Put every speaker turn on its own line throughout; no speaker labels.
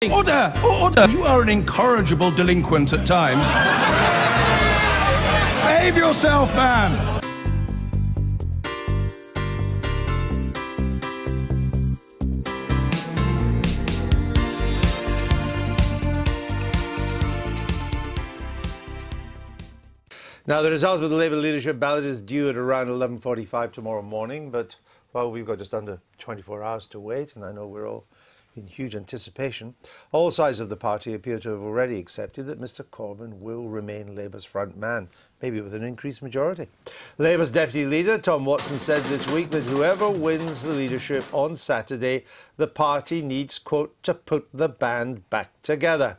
Order! Order! You are an incorrigible delinquent at times. Behave yourself, man!
Now, the results of the Labour leadership ballot is due at around 11:45 tomorrow morning, but, well, we've got just under 24 hours to wait, and I know we're all in huge anticipation. All sides of the party appear to have already accepted that Mr Corbyn will remain Labour's front man, maybe with an increased majority. Labour's deputy leader, Tom Watson, said this week that whoever wins the leadership on Saturday, the party needs, quote, to put the band back together.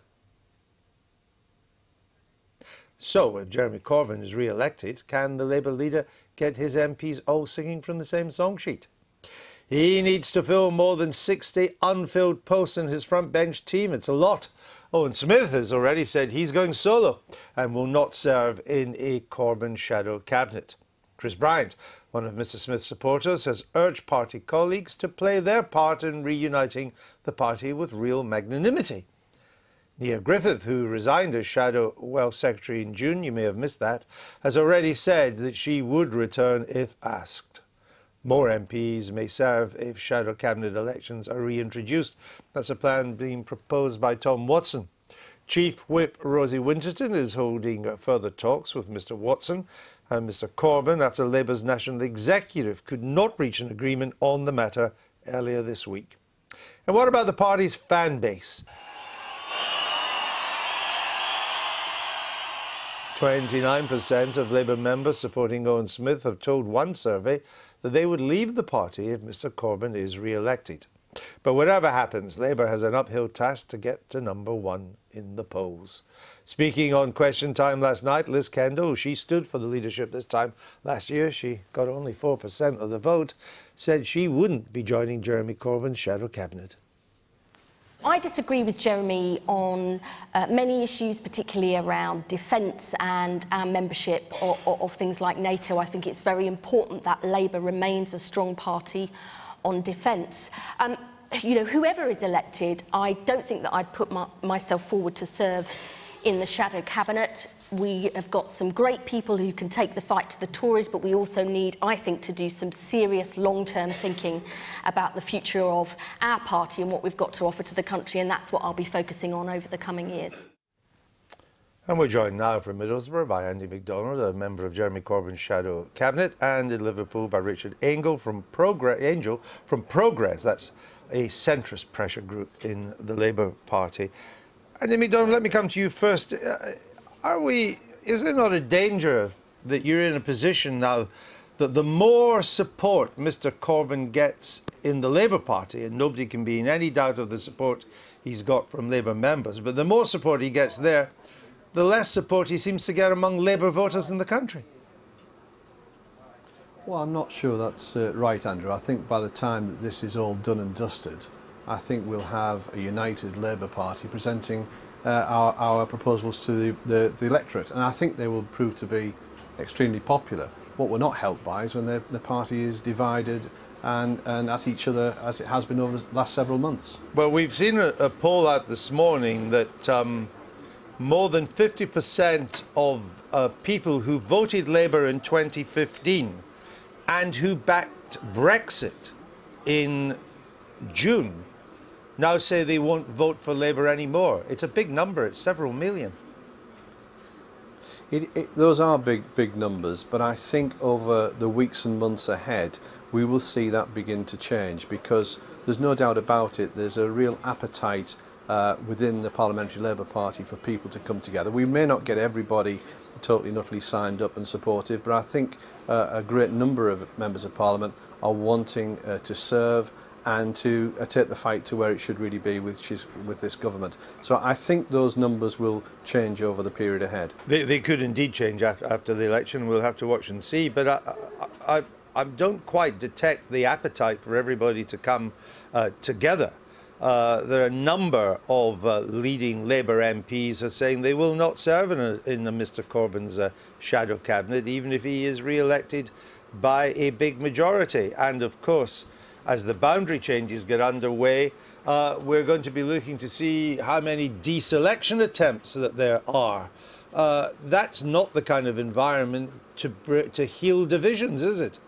So, if Jeremy Corbyn is re-elected, can the Labour leader get his MPs all singing from the same song sheet? He needs to fill more than 60 unfilled posts in his front bench team. It's a lot. Owen Smith has already said he's going solo and will not serve in a Corbyn shadow cabinet. Chris Bryant, one of Mr Smith's supporters, has urged party colleagues to play their part in reuniting the party with real magnanimity. Nia Griffith, who resigned as Shadow Wealth Secretary in June, you may have missed that, has already said that she would return if asked. More MPs may serve if shadow cabinet elections are reintroduced. That's a plan being proposed by Tom Watson. Chief Whip Rosie Winterton is holding further talks with Mr Watson and Mr Corbyn after Labour's National Executive could not reach an agreement on the matter earlier this week. And what about the party's fan base? 29% of Labour members supporting Owen Smith have told one survey that they would leave the party if Mr Corbyn is re-elected. But whatever happens, Labour has an uphill task to get to #1 in the polls. Speaking on Question Time last night, Liz Kendall, she stood for the leadership this time last year, she got only 4% of the vote, said she wouldn't be joining Jeremy Corbyn's shadow cabinet.
I disagree with Jeremy on many issues, particularly around defence and our membership of things like NATO. I think it's very important that Labour remains a strong party on defence. You know, whoever is elected, I don't think that I'd put myself forward to serve in the shadow cabinet. We have got some great people who can take the fight to the Tories, but we also need, I think, to do some serious long-term thinking about the future of our party and what we've got to offer to the country, and that's what I'll be focusing on over the coming years.
And we're joined now from Middlesbrough by Andy MacDonald, a member of Jeremy Corbyn's shadow cabinet, and in Liverpool by Richard Angel from Progress. That's a centrist pressure group in the Labour Party. Andy MacDonald, let me come to you first. Is there not a danger that you're in a position now that the more support Mr Corbyn gets in the Labour Party, and nobody can be in any doubt of the support he's got from Labour members, but the more support he gets there, the less support he seems to get among Labour voters in the country?
Well, I'm not sure that's right, Andrew. I think by the time that this is all done and dusted, I think we'll have a united Labour Party presenting our proposals to the electorate, and I think they will prove to be extremely popular. What we're not helped by is when the party is divided and at each other, as it has been over the last several months.
Well, we've seen a poll out this morning that more than 50% of people who voted Labour in 2015 and who backed Brexit in June now say they won't vote for Labour anymore. It's a big number, it's several million.
Those are big numbers, but I think over the weeks and months ahead we will see that begin to change, because there's no doubt about it, there's a real appetite within the Parliamentary Labour Party for people to come together. We may not get everybody totally and utterly signed up and supportive, but I think a great number of members of Parliament are wanting to serve and to take the fight to where it should really be, which is with this government. So I think those numbers will change over the period ahead.
They could indeed change after the election. We'll have to watch and see. But I don't quite detect the appetite for everybody to come together. There are a number of leading Labour MPs are saying they will not serve in Mr Corbyn's shadow cabinet, even if he is re-elected by a big majority. And of course, as the boundary changes get underway, we're going to be looking to see how many deselection attempts that there are. That's not the kind of environment to heal divisions, is it?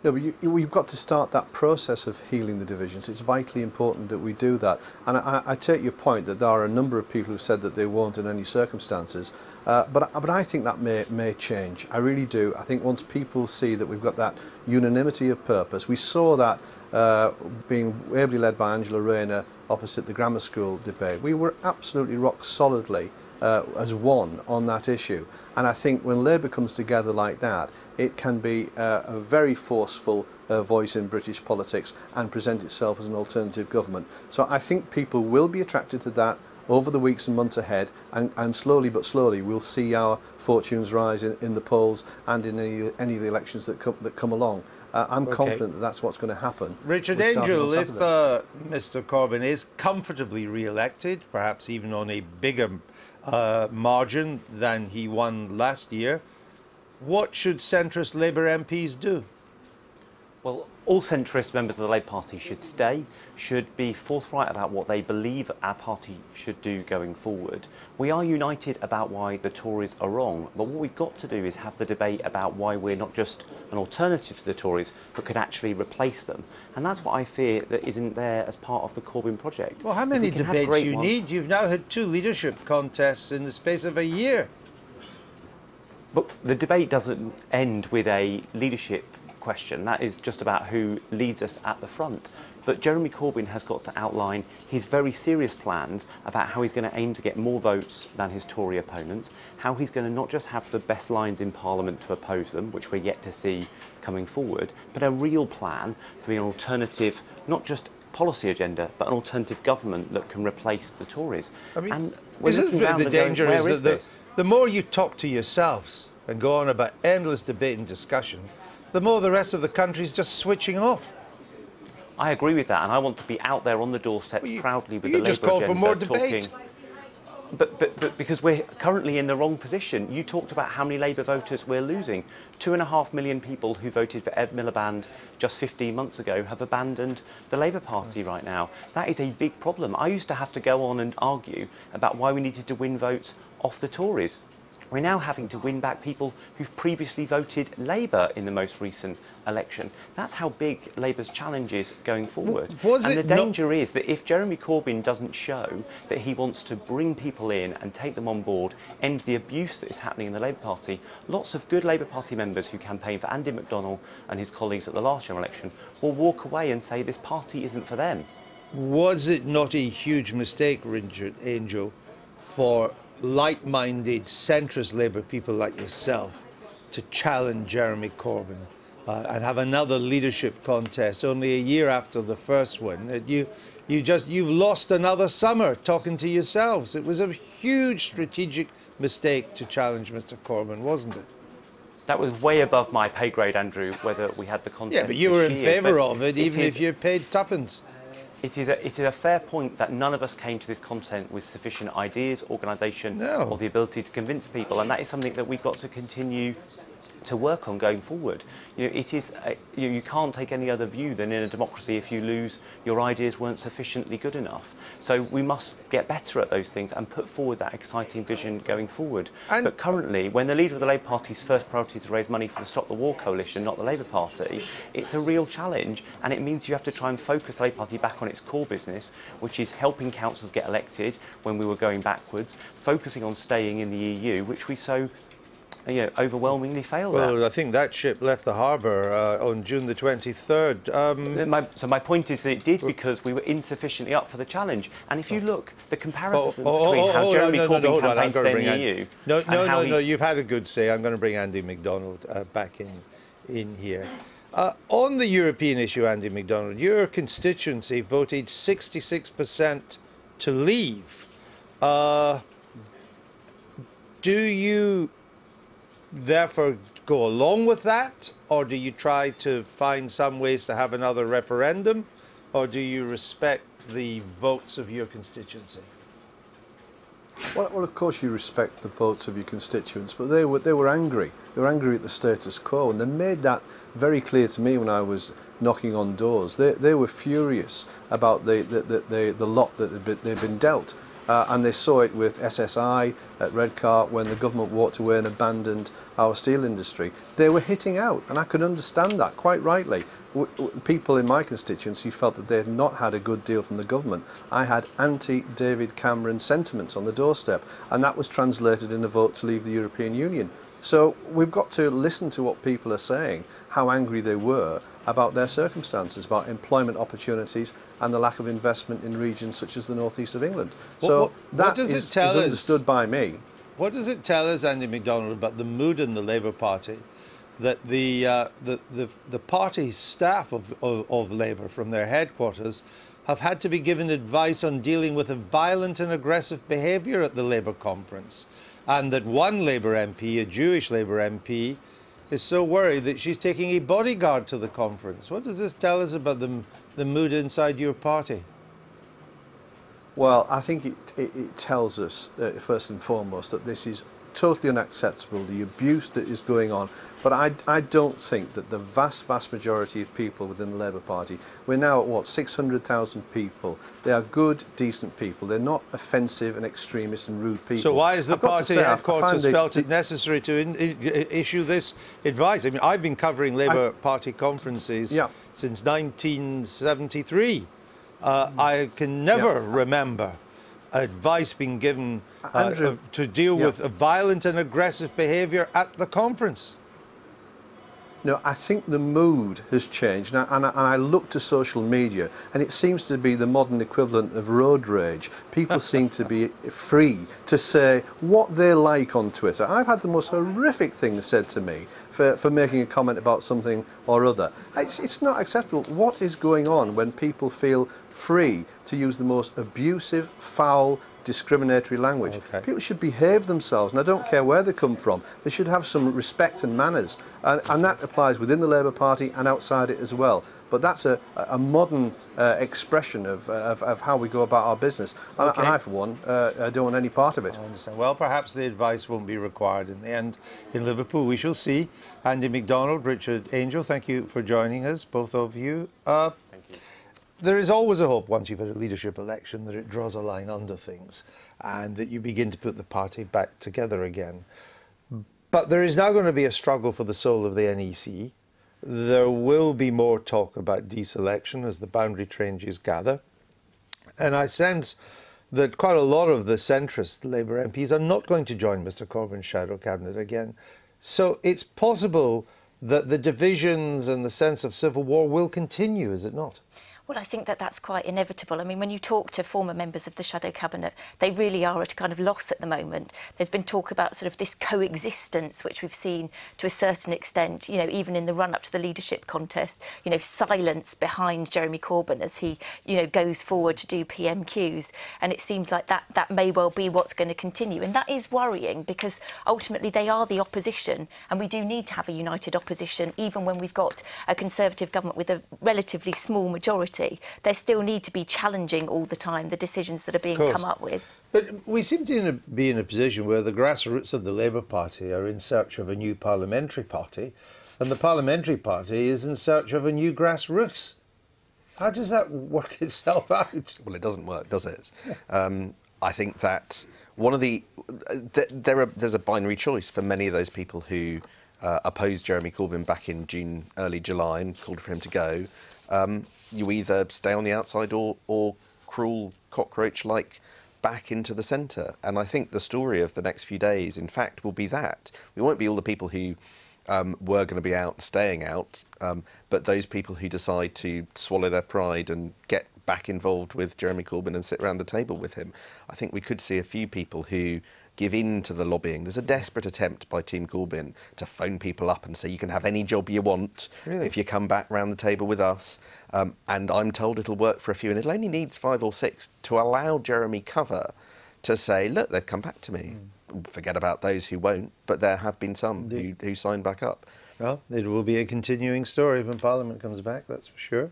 No, but we've got to start that process of healing the divisions. It's vitally important that we do that. And I take your point that there are a number of people who've said that they won't in any circumstances. But I think that may change. I really do. I think once people see that we've got that unanimity of purpose, we saw that being ably led by Angela Rayner opposite the grammar school debate. We were absolutely rock solidly as one on that issue. And I think when Labour comes together like that, it can be a very forceful voice in British politics and present itself as an alternative government. So I think people will be attracted to that over the weeks and months ahead, and slowly but slowly we'll see our fortunes rise in the polls and in any of the elections that come along. I'm confident that that's what's going to happen.
Richard Angel, if Mr Corbyn is comfortably re-elected, perhaps even on a bigger margin than he won last year, what should centrist Labour MPs do?
Well, all centrist members of the Labour Party should stay, should be forthright about what they believe our party should do going forward. We are united about why the Tories are wrong, but what we've got to do is have the debate about why we're not just an alternative to the Tories, but could actually replace them. And that's what I fear that isn't there as part of the Corbyn project.
Well, how many debates you need? You've now had 2 leadership contests in the space of a year.
But the debate doesn't end with a leadership question. That is just about who leads us at the front. But Jeremy Corbyn has got to outline his very serious plans about how he's going to aim to get more votes than his Tory opponents, how he's going to not just have the best lines in Parliament to oppose them, which we're yet to see coming forward, but a real plan for being an alternative, not just policy agenda, but an alternative government that can replace the Tories.
I mean,
and
the danger
going,
is that the more you talk to yourselves and go on about endless debate and discussion, the more the rest of the country's just switching off.
I agree with that, and I want to be out there on the doorsteps proudly with the Labour agenda.
You just call for more debate.
But because we're currently in the wrong position. You talked about how many Labour voters we're losing. 2.5 million people who voted for Ed Miliband just 15 months ago have abandoned the Labour Party right now. That is a big problem. I used to have to go on and argue about why we needed to win votes off the Tories. We're now having to win back people who've previously voted Labour in the most recent election. That's how big Labour's challenge is going forward. And the danger is that if Jeremy Corbyn doesn't show that he wants to bring people in and take them on board, end the abuse that is happening in the Labour Party, lots of good Labour Party members who campaigned for Andy McDonnell and his colleagues at the last general election will walk away and say this party isn't for them.
Was it not a huge mistake, Richard Angel, for like-minded centrist Labour people like yourself to challenge Jeremy Corbyn and have another leadership contest only a year after the first one? You've lost another summer talking to yourselves. It was a huge strategic mistake to challenge Mr Corbyn, wasn't it?
That was way above my pay grade, Andrew, whether we had the contest.
Yeah, but you were in favour of it, even if you paid tuppence.
It is a fair point that none of us came to this content with sufficient ideas, organisation, or the ability to convince people, and that is something that we've got to continue to work on going forward. You know, it is you can't take any other view than in a democracy if you lose your ideas weren't sufficiently good enough. So we must get better at those things and put forward that exciting vision going forward. But currently, when the leader of the Labour Party's first priority is to raise money for the Stop the War coalition, not the Labour Party, it's a real challenge, and it means you have to try and focus the Labour Party back on its core business, which is helping councillors get elected when we were going backwards, focusing on staying in the EU, which we so overwhelmingly failed at.
Well, I think that ship left the harbour on June the 23rd.
So my point is that it did because we were insufficiently up for the challenge. And if you look, the comparison between how Jeremy Corbyn campaigned to stay in the EU...
No, you've had a good say. I'm going to bring Andy MacDonald back in here. On the European issue, Andy MacDonald, your constituency voted 66% to leave. Do you therefore go along with that, or do you try to find some ways to have another referendum, or do you respect the votes of your constituency?
Well, of course you respect the votes of your constituents, but they were angry. They were angry at the status quo, and they made that very clear to me when I was knocking on doors. They were furious about the lot that they'd been dealt. And they saw it with SSI at Redcar when the government walked away and abandoned our steel industry. They were hitting out, and I could understand that quite rightly. People in my constituency felt that they had not had a good deal from the government. I had anti-David Cameron sentiments on the doorstep, and that was translated in a vote to leave the European Union. So we've got to listen to what people are saying, how angry they were about their circumstances, about employment opportunities and the lack of investment in regions such as the northeast of England. So that is understood by me.
What does it tell us, Andy MacDonald, about the mood in the Labour Party, that the party staff of Labour from their headquarters have had to be given advice on dealing with a violent and aggressive behaviour at the Labour conference, and that one Labour MP, a Jewish Labour MP, is so worried that she's taking a bodyguard to the conference? What does this tell us about the mood inside your party?
Well, I think it tells us, first and foremost, that this is totally unacceptable, the abuse that is going on. But I don't think that the vast majority of people within the Labour Party, we're now at what, 600,000 people. They are good, decent people. They're not offensive and extremist and rude people.
So why has the party headquarters felt it necessary to issue this advice? I mean, I've been covering Labour Party conferences since 1973. I can never remember advice being given to deal with violent and aggressive behaviour at the conference.
No, I think the mood has changed, and I look to social media, and it seems to be the modern equivalent of road rage. People seem to be free to say what they like on Twitter. I've had the most horrific things said to me for making a comment about something or other. It's not acceptable. What is going on when people feel free to use the most abusive, foul, discriminatory language? People should behave themselves, and I don't care where they come from. They should have some respect and manners, and that applies within the Labour Party and outside it as well. But that's a modern expression of how we go about our business, and I, for one, don't want any part of it.
I understand. Well, perhaps the advice won't be required in the end in Liverpool. We shall see. Andy MacDonald, Richard Angel, thank you for joining us, both of you. Thank you. There is always a hope, once you've had a leadership election, that it draws a line under things and that you begin to put the party back together again. But there is now going to be a struggle for the soul of the NEC. There will be more talk about deselection as the boundary changes gather. And I sense that quite a lot of the centrist Labour MPs are not going to join Mr Corbyn's shadow cabinet again. So it's possible that the divisions and the sense of civil war will continue, is it not?
Well, I think that that's quite inevitable. I mean, when you talk to former members of the shadow cabinet, they really are at a kind of loss at the moment. There's been talk about sort of this coexistence, which we've seen to a certain extent, you know, even in the run-up to the leadership contest, you know, silence behind Jeremy Corbyn as he, you know, goes forward to do PMQs. And it seems like that may well be what's going to continue. And that is worrying because ultimately they are the opposition, and we do need to have a united opposition, even when we've got a Conservative government with a relatively small majority. They still need to be challenging all the time the decisions that are being come up with.
But we seem to be in a position where the grassroots of the Labour Party are in search of a new parliamentary party, and the parliamentary party is in search of a new grassroots. How does that work itself out?
Well, it doesn't work, does it? I think that one of there's a binary choice for many of those people who opposed Jeremy Corbyn back in June, early July, and called for him to go. You either stay on the outside or crawl cockroach-like back into the centre. And I think the story of the next few days, in fact, will be that. We won't be all the people who were going to be out staying out, but those people who decide to swallow their pride and get back involved with Jeremy Corbyn and sit around the table with him. I think we could see a few people who give in to the lobbying. There's a desperate attempt by Team Corbyn to phone people up and say you can have any job you want if you come back round the table with us. And I'm told it'll work for a few, and it only needs 5 or 6 to allow Jeremy cover to say, look, they've come back to me. Forget about those who won't, but there have been some who signed back up.
Well, it will be a continuing story when Parliament comes back, that's for sure.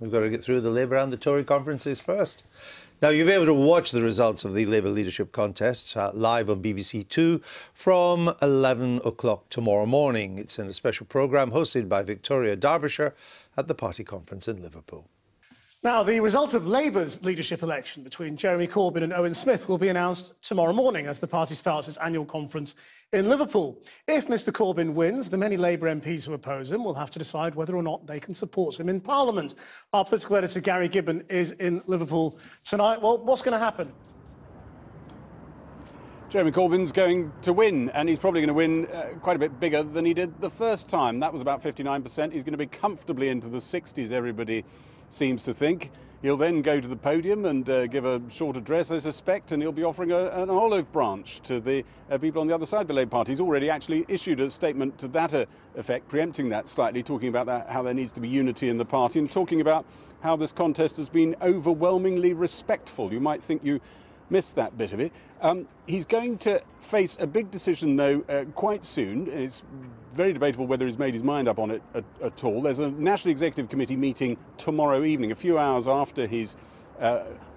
We've got to get through the Labour and the Tory conferences first. Now, you'll be able to watch the results of the Labour leadership contest live on BBC Two from 11 o'clock tomorrow morning. It's in a special programme hosted by Victoria Derbyshire at the party conference in Liverpool.
Now, the result of Labour's leadership election between Jeremy Corbyn and Owen Smith will be announced tomorrow morning as the party starts its annual conference in Liverpool. If Mr Corbyn wins, the many Labour MPs who oppose him will have to decide whether or not they can support him in Parliament. Our political editor, Gary Gibbon, is in Liverpool tonight. Well, what's going to happen?
Jeremy Corbyn's going to win, and he's probably going to win quite a bit bigger than he did the first time. That was about 59%. He's going to be comfortably into the 60s, everybody seems to think. He'll then go to the podium and give a short address, I suspect, and he'll be offering an olive branch to the people on the other side of the Labour Party. He's already actually issued a statement to that effect, preempting that slightly, talking about how there needs to be unity in the party and talking about how this contest has been overwhelmingly respectful. You might think you missed that bit of it. He's going to face a big decision, though, quite soon. It's very debatable whether he's made his mind up on it at all. There's a National Executive Committee meeting tomorrow evening, a few hours after he's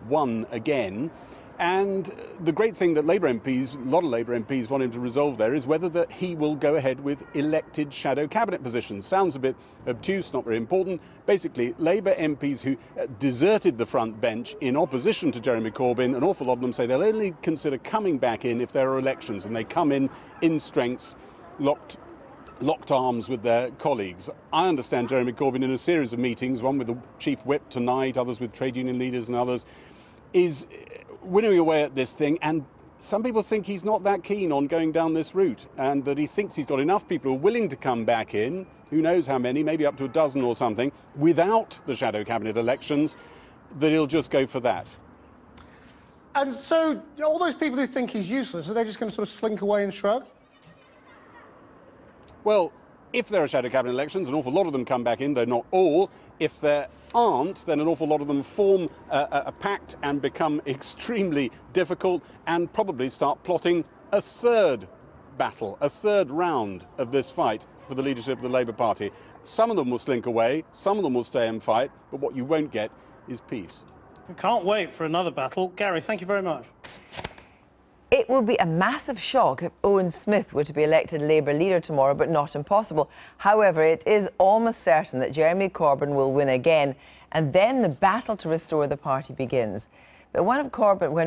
won again. And the great thing that Labour MPs, a lot of Labour MPs want him to resolve there is whether he will go ahead with elected shadow cabinet positions. Sounds a bit obtuse, not very important. Basically, Labour MPs who deserted the front bench in opposition to Jeremy Corbyn, an awful lot of them say they'll only consider coming back in if there are elections, and they come in strengths, locked arms with their colleagues. I understand Jeremy Corbyn in a series of meetings, one with the Chief Whip tonight, others with trade union leaders and others, is winnowing away at this thing, and some people think he's not that keen on going down this route, and that he thinks he's got enough people who are willing to come back in, who knows how many, maybe up to a dozen or something, without the shadow cabinet elections, that he'll just go for that.
And so, all those people who think he's useless, are they just going to sort of slink away and shrug?
Well, if there are shadow cabinet elections, an awful lot of them come back in, though not all. If there aren't, then an awful lot of them form a pact and become extremely difficult and probably start plotting a third battle, a third round of this fight for the leadership of the Labour Party. Some of them will slink away, some of them will stay and fight, but what you won't get is peace.
Can't wait for another battle. Gary, thank you very much.
It would be a massive shock if Owen Smith were to be elected Labour leader tomorrow, but not impossible. However, it is almost certain that Jeremy Corbyn will win again, and then the battle to restore the party begins. But when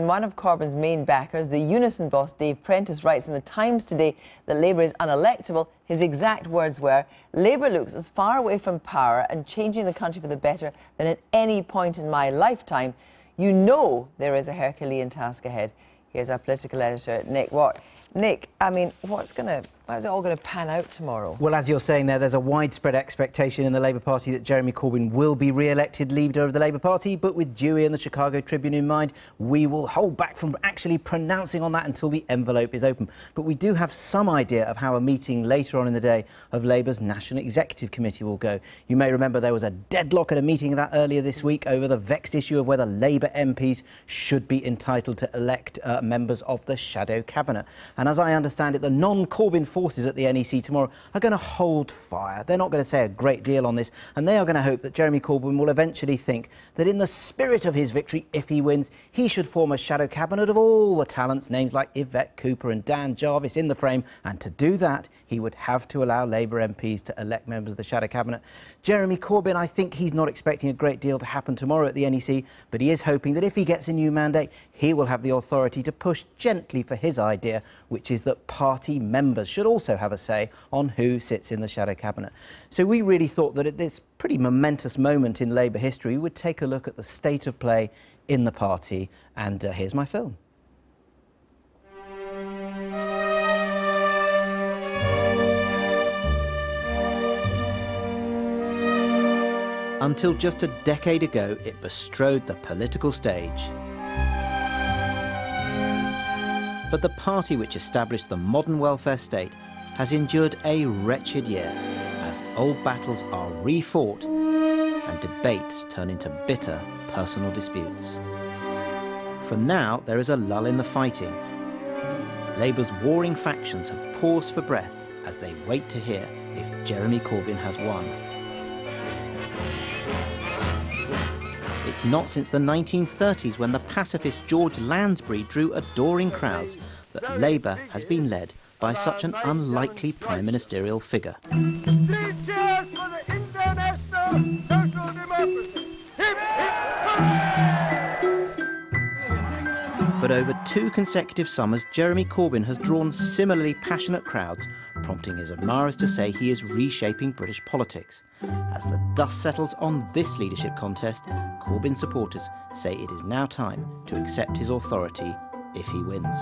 one of Corbyn's main backers, the Unison boss Dave Prentice, writes in the Times today that Labour is unelectable, his exact words were, "Labour looks as far away from power and changing the country for the better than at any point in my lifetime. You know there is a Herculean task ahead." Here's our political editor, Nick Watt. Nick, I mean, how's it all going to pan out tomorrow?
Well, as you're saying there's a widespread expectation in the Labour Party that Jeremy Corbyn will be re-elected leader of the Labour Party, but with Dewey and the Chicago Tribune in mind, we will hold back from actually pronouncing on that until the envelope is open. But we do have some idea of how a meeting later on in the day of Labour's National Executive Committee will go. You may remember there was a deadlock at a meeting of that earlier this week over the vexed issue of whether Labour MPs should be entitled to elect members of the shadow cabinet. And as I understand it, the non-Corbyn forces at the NEC tomorrow are going to hold fire. They're not going to say a great deal on this, and they are going to hope that Jeremy Corbyn will eventually think that in the spirit of his victory, if he wins, he should form a shadow cabinet of all the talents, names like Yvette Cooper and Dan Jarvis in the frame, and to do that, he would have to allow Labour MPs to elect members of the shadow cabinet. Jeremy Corbyn, I think he's not expecting a great deal to happen tomorrow at the NEC, but he is hoping that if he gets a new mandate, he will have the authority to push gently for his idea, which is that party members should also have a say on who sits in the shadow cabinet. So we really thought that at this pretty momentous moment in Labour history, we would take a look at the state of play in the party, and here's my film. Until just a decade ago, it bestrode the political stage. But the party which established the modern welfare state has endured a wretched year as old battles are refought and debates turn into bitter personal disputes. For now, there is a lull in the fighting. Labour's warring factions have paused for breath as they wait to hear if Jeremy Corbyn has won. It's not since the 1930s, when the pacifist George Lansbury drew adoring crowds, that Labour has been led by such an unlikely prime ministerial figure.
Please cheers for the International
But over 2 consecutive summers, Jeremy Corbyn has drawn similarly passionate crowds, prompting his admirers to say he is reshaping British politics. As the dust settles on this leadership contest, Corbyn supporters say it is now time to accept his authority if he wins.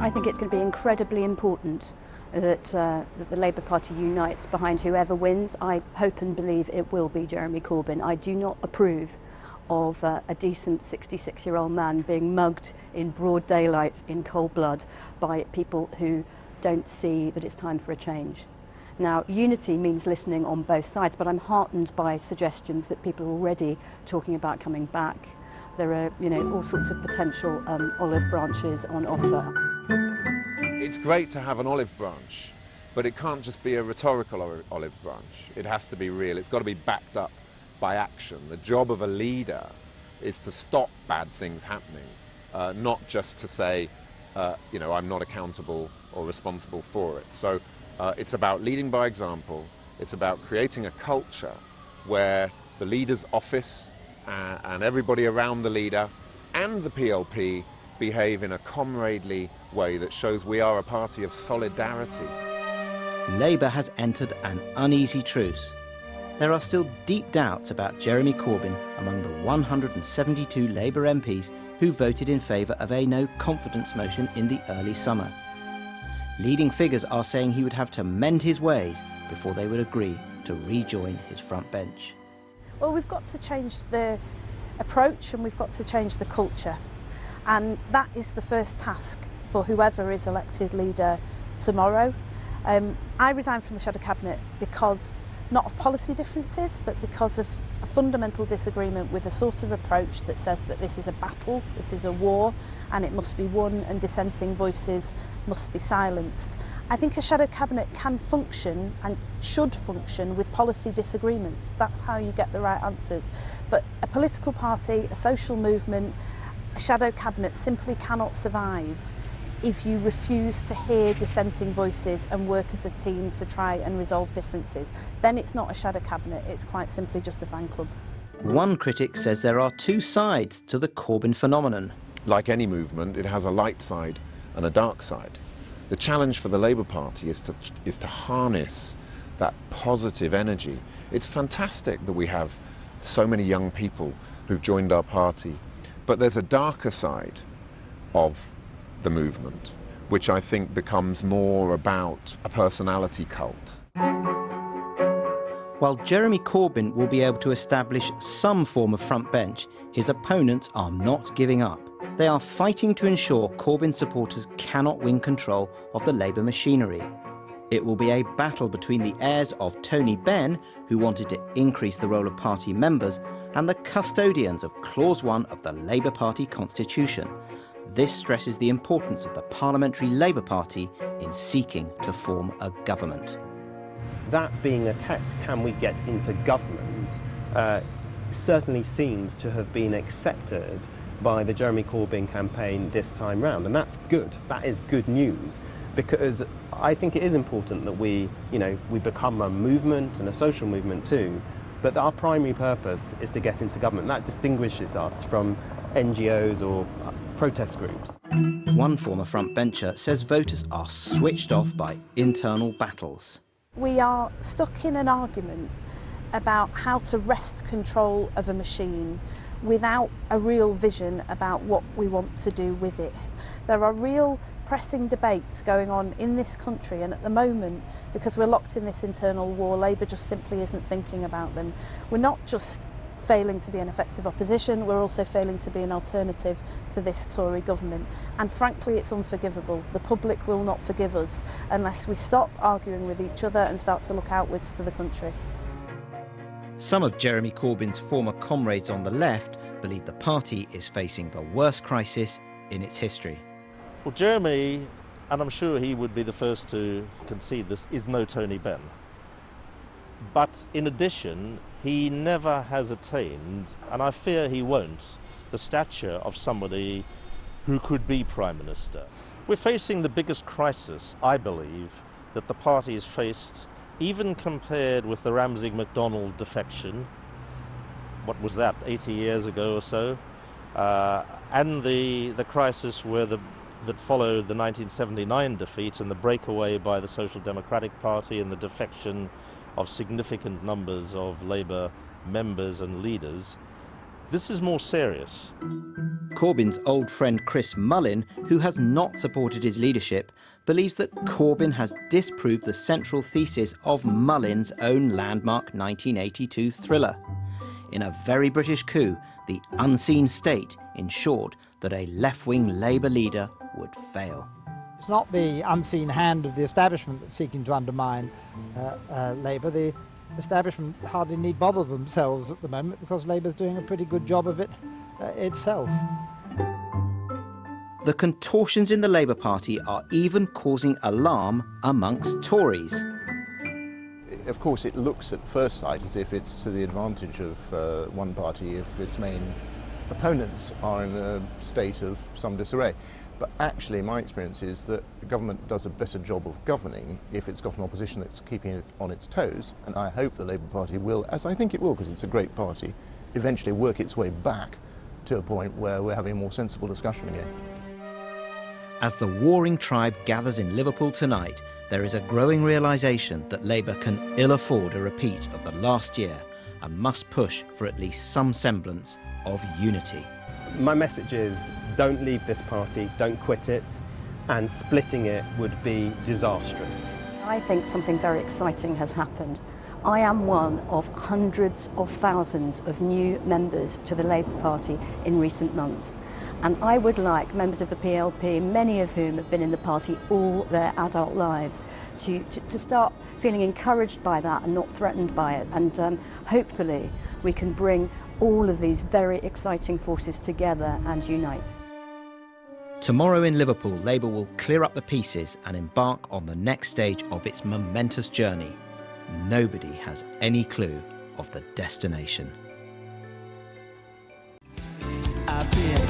I think it's going to be incredibly important that the Labour Party unites behind whoever wins. I hope and believe it will be Jeremy Corbyn. I do not approve of a decent 66-year-old man being mugged in broad daylight in cold blood by people who don't see that it's time for a change. Now, unity means listening on both sides, but I'm heartened by suggestions that people are already talking about coming back. There are, all sorts of potential olive branches on offer.
It's great to have an olive branch, but it can't just be a rhetorical olive branch. It has to be real. It's got to be backed up by action. The job of a leader is to stop bad things happening, not just to say, I'm not accountable or responsible for it. So it's about leading by example. It's about creating a culture where the leader's office and everybody around the leader and the PLP behave in a comradely way that shows we are a party of solidarity.
Labour has entered an uneasy truce. There are still deep doubts about Jeremy Corbyn among the 172 Labour MPs who voted in favour of a no-confidence motion in the early summer. Leading figures are saying he would have to mend his ways before they would agree to rejoin his front bench.
Well, we've got to change the approach and we've got to change the culture. And that is the first task for whoever is elected leader tomorrow. I resigned from the Shadow Cabinet because, not of policy differences, but because of a fundamental disagreement with a sort of approach that says that this is a battle, this is a war, and it must be won and dissenting voices must be silenced. I think a Shadow Cabinet can function and should function with policy disagreements. That's how you get the right answers. But a political party, a social movement, a Shadow Cabinet simply cannot survive if you refuse to hear dissenting voices and work as a team to try and resolve differences. Then it's not a Shadow Cabinet, it's quite simply just a fan club.
One critic says there are 2 sides to the Corbyn phenomenon.
Like any movement, it has a light side and a dark side. The challenge for the Labour Party is to harness that positive energy. It's fantastic that we have so many young people who've joined our party, but there's a darker side of the movement, which I think becomes more about a personality cult.
While Jeremy Corbyn will be able to establish some form of front bench, his opponents are not giving up. They are fighting to ensure Corbyn supporters cannot win control of the Labour machinery. It will be a battle between the heirs of Tony Benn, who wanted to increase the role of party members, and the custodians of Clause 1 of the Labour Party Constitution. This stresses the importance of the Parliamentary Labour Party in seeking to form a government.
That being a test, can we get into government, certainly seems to have been accepted by the Jeremy Corbyn campaign this time round, and that's good. That is good news, because I think it is important that we become a movement and a social movement too, but our primary purpose is to get into government. That distinguishes us from NGOs or protest groups.
One former frontbencher says voters are switched off by internal battles.
We are stuck in an argument about how to wrest control of a machine without a real vision about what we want to do with it. There are real pressing debates going on in this country, and at the moment, because we're locked in this internal war, Labour just simply isn't thinking about them. We're not just failing to be an effective opposition, we're also failing to be an alternative to this Tory government. And frankly, it's unforgivable. The public will not forgive us unless we stop arguing with each other and start to look outwards to the country.
Some of Jeremy Corbyn's former comrades on the left believe the party is facing the worst crisis in its history.
Well, Jeremy, and I'm sure he would be the first to concede this, is no Tony Benn. But in addition, he never has attained, and I fear he won't, the stature of somebody who could be Prime Minister. We're facing the biggest crisis, I believe, that the party has faced, even compared with the Ramsay MacDonald defection. What was that, 80 years ago or so? and the crisis that followed the 1979 defeat and the breakaway by the Social Democratic Party and the defection of significant numbers of Labour members and leaders, this is more serious.
Corbyn's old friend Chris Mullin, who has not supported his leadership, believes that Corbyn has disproved the central thesis of Mullin's own landmark 1982 thriller. In a very British coup, the unseen state ensured that a left-wing Labour leader would fail.
It's not the unseen hand of the establishment that's seeking to undermine Labour. The establishment hardly need bother themselves at the moment because Labour's doing a pretty good job of it itself.
The contortions in the Labour Party are even causing alarm amongst Tories.
Of course, it looks at first sight as if it's to the advantage of one party if its main opponents are in a state of some disarray. But actually, my experience is that the government does a better job of governing if it's got an opposition that's keeping it on its toes. And I hope the Labour Party will, as I think it will because it's a great party, eventually work its way back to a point where we're having a more sensible discussion again.
As the warring tribe gathers in Liverpool tonight, there is a growing realisation that Labour can ill afford a repeat of the last year and must push for at least some semblance of unity.
My message is, don't leave this party, don't quit it, and splitting it would be disastrous.
I think something very exciting has happened. I am one of hundreds of thousands of new members to the Labour Party in recent months. And I would like members of the PLP, many of whom have been in the party all their adult lives, to start feeling encouraged by that and not threatened by it. And hopefully we can bring all of these very exciting forces together and unite.
Tomorrow in Liverpool, Labour will clear up the pieces and embark on the next stage of its momentous journey. Nobody has any clue of the destination.
I've been